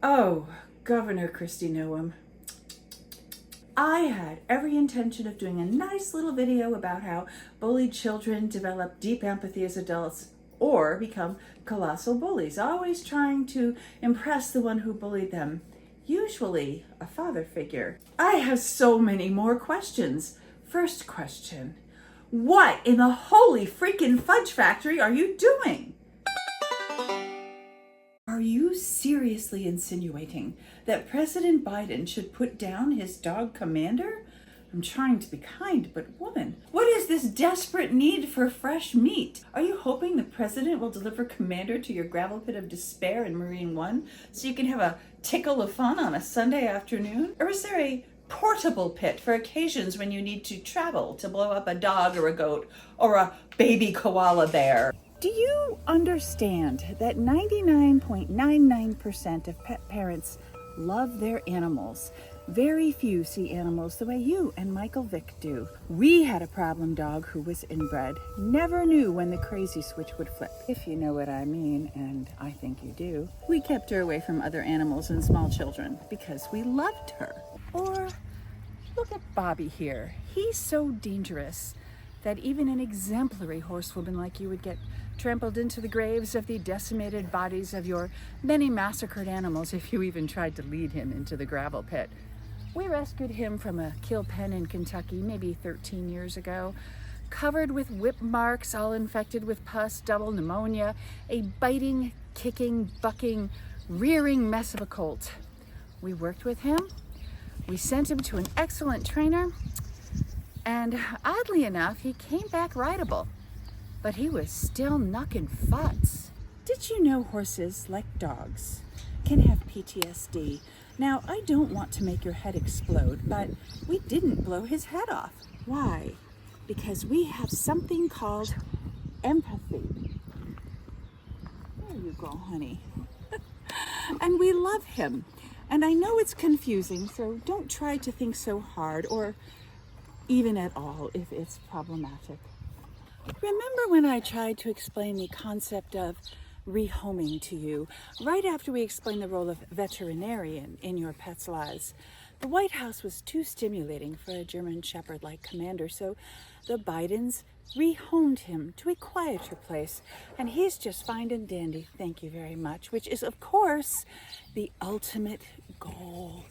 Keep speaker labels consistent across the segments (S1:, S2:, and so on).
S1: Oh, Governor Kristi Noem. I had every intention of doing a nice little video about how bullied children develop deep empathy as adults or become colossal bullies, always trying to impress the one who bullied them, usually a father figure. I have so many more questions. First question, what in the holy freaking fudge factory are you doing? Are you seriously insinuating that President Biden should put down his dog Commander? I'm trying to be kind, but woman, what is this desperate need for fresh meat? Are you hoping the president will deliver Commander to your gravel pit of despair in Marine One so you can have a tickle of fun on a Sunday afternoon? Or is there a portable pit for occasions when you need to travel to blow up a dog or a goat or a baby koala bear? Do you understand that 99.99% of pet parents love their animals? Very few see animals the way you and Michael Vick do. We had a problem dog who was inbred, never knew when the crazy switch would flip, if you know what I mean, and I think you do. We kept her away from other animals and small children because we loved her. Or look at Bobby here. He's so dangerous that even an exemplary horsewoman like you would get trampled into the graves of the decimated bodies of your many massacred animals if you even tried to lead him into the gravel pit. We rescued him from a kill pen in Kentucky maybe 13 years ago, covered with whip marks, all infected with pus, double pneumonia, a biting, kicking, bucking, rearing mess of a colt. We worked with him. We sent him to an excellent trainer, and oddly enough, he came back rideable, but he was still knucking futs. Did you know horses, like dogs, can have PTSD? Now, I don't want to make your head explode, but we didn't blow his head off. Why? Because we have something called empathy. There you go, honey. And we love him. And I know it's confusing, so don't try to think so hard or even at all if it's problematic. Remember when I tried to explain the concept of rehoming to you right after we explained the role of veterinarian in your pet's lives? The White House was too stimulating for a German Shepherd like Commander, so the Bidens rehomed him to a quieter place, and he's just fine and dandy, thank you very much, which is, of course, the ultimate goal.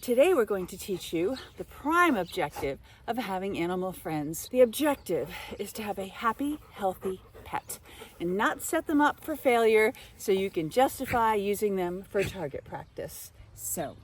S1: Today we're going to teach you the prime objective of having animal friends. The objective is to have a happy, healthy pet and not set them up for failure so you can justify using them for target practice. So,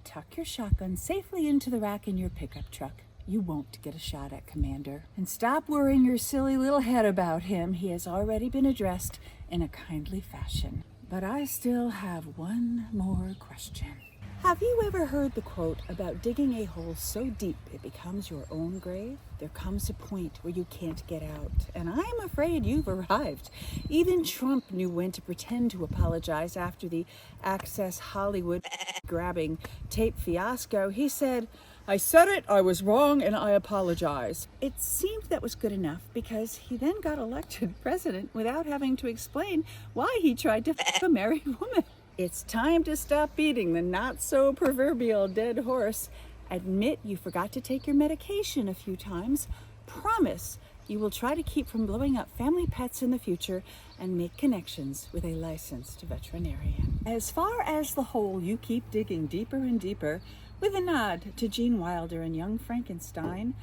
S1: tuck your shotgun safely into the rack in your pickup truck. You won't get a shot at Commander. And stop worrying your silly little head about him. He has already been addressed in a kindly fashion. But I still have one more question. Have you ever heard the quote about digging a hole so deep it becomes your own grave? There comes a point where you can't get out, and I'm afraid you've arrived. Even Trump knew when to pretend to apologize after the Access Hollywood grabbing tape fiasco. He said, "I said it, I was wrong, and I apologize." It seemed that was good enough because he then got elected president without having to explain why he tried to f a married woman. It's time to stop beating the not-so-proverbial dead horse. Admit you forgot to take your medication a few times. Promise you will try to keep from blowing up family pets in the future and make connections with a licensed veterinarian. As far as the hole you keep digging deeper and deeper, with a nod to Gene Wilder and Young Frankenstein,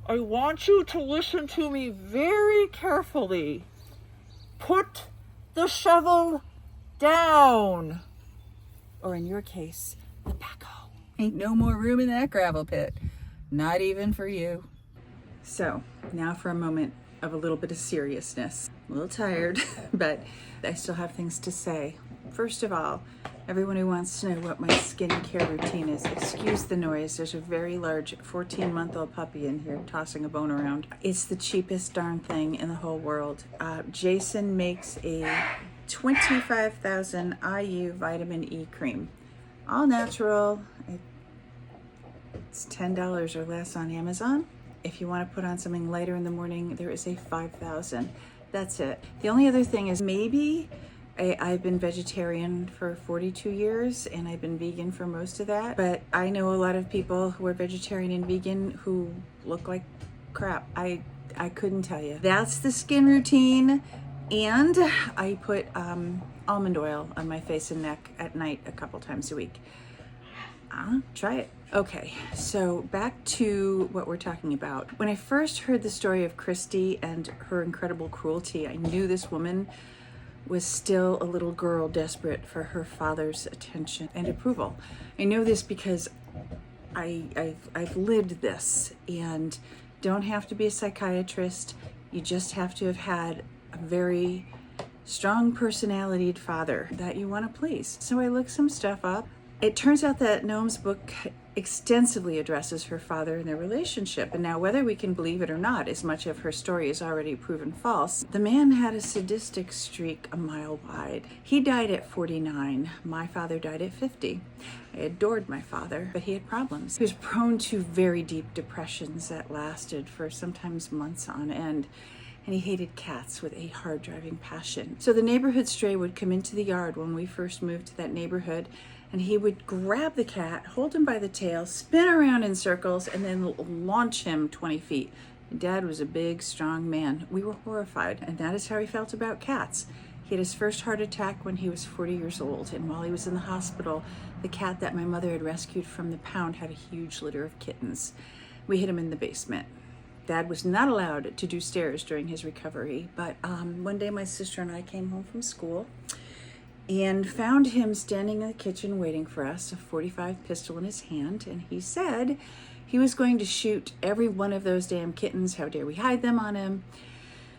S1: I want you to listen to me very carefully. Put the shovel down. Or in your case, the backhoe. Ain't no more room in that gravel pit. Not even for you. So, now for a moment of a little bit of seriousness. A little tired, but I still have things to say. First of all, everyone who wants to know what my skincare routine is, excuse the noise. There's a very large 14-month-old puppy in here tossing a bone around. It's the cheapest darn thing in the whole world. Jason makes a 25,000 IU vitamin E cream. All natural. It's $10 or less on Amazon. If you want to put on something lighter in the morning, there is a 5,000. That's it. The only other thing is maybe I've been vegetarian for 42 years and I've been vegan for most of that. But I know a lot of people who are vegetarian and vegan who look like crap. I couldn't tell you. That's the skin routine. And I put almond oil on my face and neck at night a couple times a week. Try it. Okay, so back to what we're talking about. When I first heard the story of Kristi and her incredible cruelty, I knew this woman was still a little girl desperate for her father's attention and approval. I know this because I've lived this, and don't have to be a psychiatrist. You just have to have had a very strong personality father that you want to please. So I looked some stuff up. It turns out that Noem's book extensively addresses her father and their relationship. And now, whether we can believe it or not, as much of her story is already proven false, the man had a sadistic streak a mile wide. He died at 49. My father died at 50. I adored my father, but he had problems. He was prone to very deep depressions that lasted for sometimes months on end. And he hated cats with a hard-driving passion. So the neighborhood stray would come into the yard when we first moved to that neighborhood, and he would grab the cat, hold him by the tail, spin around in circles, and then launch him 20 feet. Dad was a big, strong man. We were horrified, and that is how he felt about cats. He had his first heart attack when he was 40 years old, and while he was in the hospital, the cat that my mother had rescued from the pound had a huge litter of kittens. We hid him in the basement. Dad was not allowed to do stairs during his recovery, but one day my sister and I came home from school and found him standing in the kitchen waiting for us, a .45 pistol in his hand, and he said he was going to shoot every one of those damn kittens. How dare we hide them on him?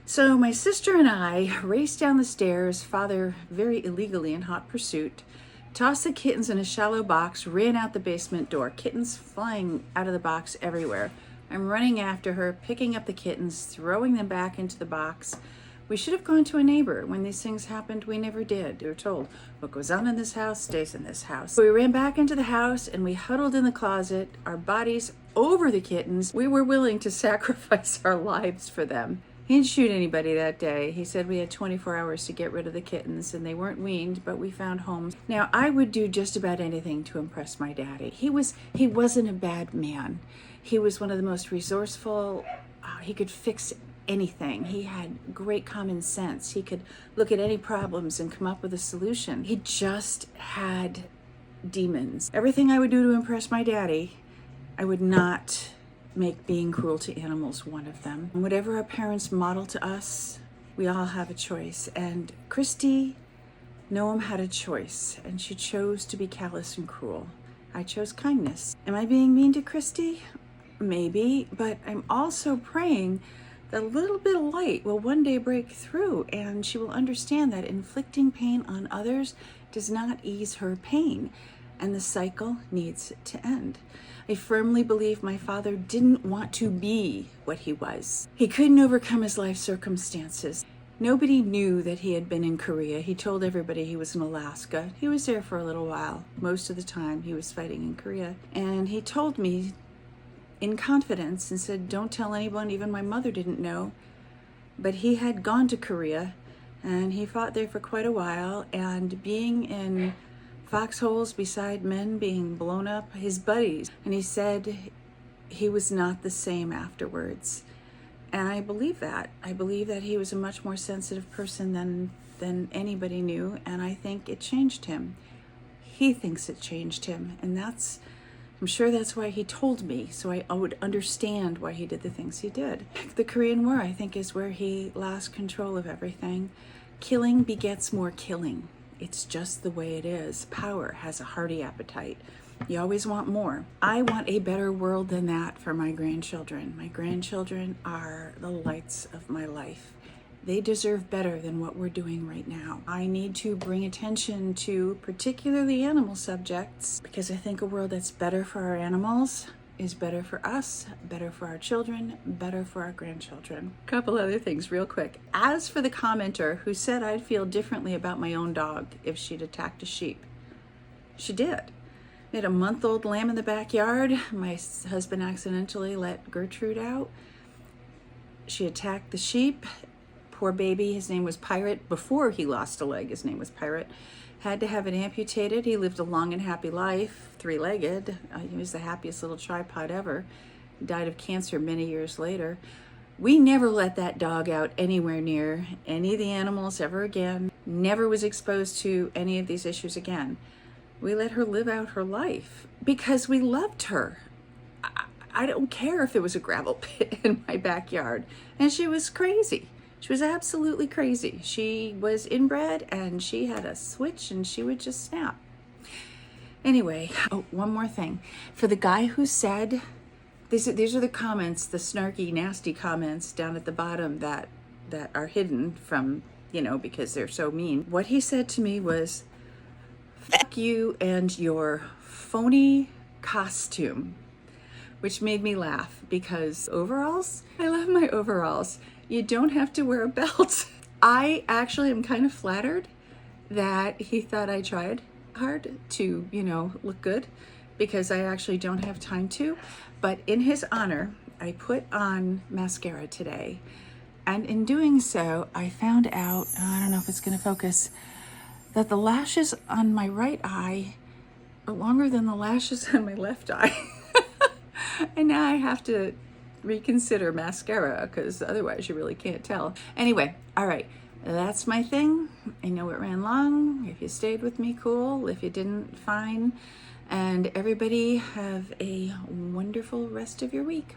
S1: So my sister and I raced down the stairs, father very illegally in hot pursuit, tossed the kittens in a shallow box, ran out the basement door, kittens flying out of the box everywhere. I'm running after her, picking up the kittens, throwing them back into the box. We should have gone to a neighbor. When these things happened, we never did. We were told, what goes on in this house stays in this house. So we ran back into the house and we huddled in the closet, our bodies over the kittens. We were willing to sacrifice our lives for them. He didn't shoot anybody that day. He said we had 24 hours to get rid of the kittens, and they weren't weaned, but we found homes. Now, I would do just about anything to impress my daddy. He wasn't a bad man. He was one of the most resourceful. He could fix anything. He had great common sense. He could look at any problems and come up with a solution. He just had demons. Everything I would do to impress my daddy, I would not make being cruel to animals one of them. Whatever our parents model to us, we all have a choice. And Kristi Noem had a choice, and she chose to be callous and cruel. I chose kindness. Am I being mean to Kristi? Maybe, but I'm also praying that a little bit of light will one day break through, and she will understand that inflicting pain on others does not ease her pain, and the cycle needs to end. I firmly believe my father didn't want to be what he was. He couldn't overcome his life circumstances. Nobody knew that he had been in Korea. He told everybody he was in Alaska. He was there for a little while. Most of the time he was fighting in Korea. And he told me in confidence and said, don't tell anyone, even my mother didn't know. But he had gone to Korea and he fought there for quite a while, and being in foxholes beside men being blown up, his buddies, and he said he was not the same afterwards. And I believe that. I believe that he was a much more sensitive person than anybody knew, and I think it changed him. He thinks it changed him, and I'm sure that's why he told me, so I would understand why he did the things he did. The Korean War, I think, is where he lost control of everything. Killing begets more killing. It's just the way it is. Power has a hearty appetite. You always want more. I want a better world than that for my grandchildren. My grandchildren are the lights of my life. They deserve better than what we're doing right now. I need to bring attention to particularly animal subjects, because I think a world that's better for our animals is better for us, better for our children, better for our grandchildren. A couple other things real quick. As for the commenter who said I'd feel differently about my own dog if she'd attacked a sheep, she did. We had a month-old lamb in the backyard. My husband accidentally let Gertrude out. She attacked the sheep. poor baby. His name was Pirate. Before he lost a leg, his name was Pirate. Had to have it amputated. He lived a long and happy life, three-legged. He was the happiest little tripod ever. Died of cancer many years later. We never let that dog out anywhere near any of the animals ever again. Never was exposed to any of these issues again. We let her live out her life because we loved her. I don't care if there was a gravel pit in my backyard. And she was crazy. She was absolutely crazy. She was inbred and she had a switch and she would just snap. Anyway, oh, one more thing. For the guy who said, these are the comments, the snarky, nasty comments down at the bottom that are hidden from, because they're so mean. What he said to me was, "Fuck you and your phony costume," which made me laugh because overalls, I love my overalls. You don't have to wear a belt. I actually am kind of flattered that he thought I tried hard to, look good, because I actually don't have time to. But in his honor, I put on mascara today. And in doing so, I found out, I don't know if it's going to focus, that the lashes on my right eye are longer than the lashes on my left eye. And now I have to reconsider mascara because otherwise you really can't tell. Anyway, all right, that's my thing. I know it ran long. If you stayed with me, cool. If you didn't, fine. And everybody have a wonderful rest of your week.